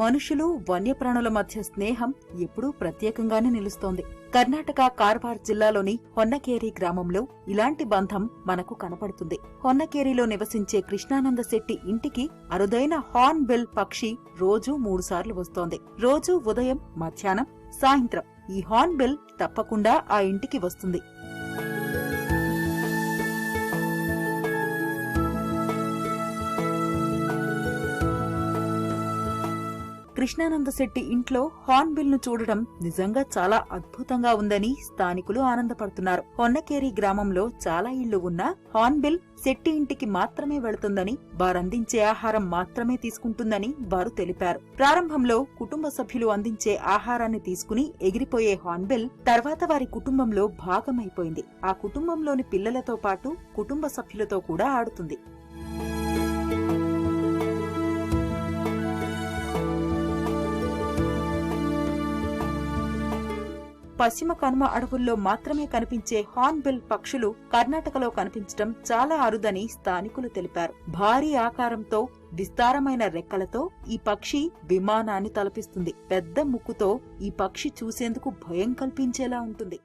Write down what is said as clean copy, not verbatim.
మనుషులు వన్యప్రాణుల మధ్య స్నేహం ఎప్పుడూ ప్రత్యేకంగానే నిలుస్తోంది. కర్ణాటక కార్వార్ జిల్లాలోని హొన్నకేరి గ్రామంలో ఇలాంటి బంధం మనకు కనపడుతుంది. హొన్నకేరిలో నివసించే కృష్ణానంద శెట్టి ఇంటికి అరుదైన హార్న్ బిల్ పక్షి రోజూ 3 సార్లు వస్తోంది. రోజూ ఉదయం, మధ్యాహ్నం, సాయంత్రం ఈ హార్న్ బిల్ తప్పకుండా ఆ ఇంటికి వస్తుంది. కృష్ణానంద శెట్టి ఇంట్లో హార్న్ బిల్ ను చూడడం నిజంగా చాలా అద్భుతంగా ఉందని స్థానికులు ఆనందపడుతున్నారు. హొన్నకేరి గ్రామంలో చాలా ఇళ్లు ఉన్నా హార్న్ బిల్ శెట్టి ఇంటికి మాత్రమే వెళుతుందని, వారందించే ఆహారం మాత్రమే తీసుకుంటుందని వారు తెలిపారు. ప్రారంభంలో కుటుంబ సభ్యులు అందించే ఆహారాన్ని తీసుకుని ఎగిరిపోయే హార్న్ బిల్ తర్వాత వారి కుటుంబంలో భాగమైపోయింది. ఆ కుటుంబంలోని పిల్లలతో పాటు కుటుంబ సభ్యులతో కూడా ఆడుతుంది. పశ్చిమ కనుమ అడవుల్లో మాత్రమే కనిపించే హార్న్ బిల్ పక్షులు కర్ణాటకలో కనిపించడం చాలా అరుదని స్థానికులు తెలిపారు. భారీ ఆకారంతో, విస్తారమైన రెక్కలతో ఈ పక్షి విమానాన్ని తలపిస్తుంది. పెద్ద ముక్కుతో ఈ పక్షి చూసేందుకు భయం కల్పించేలా ఉంటుంది.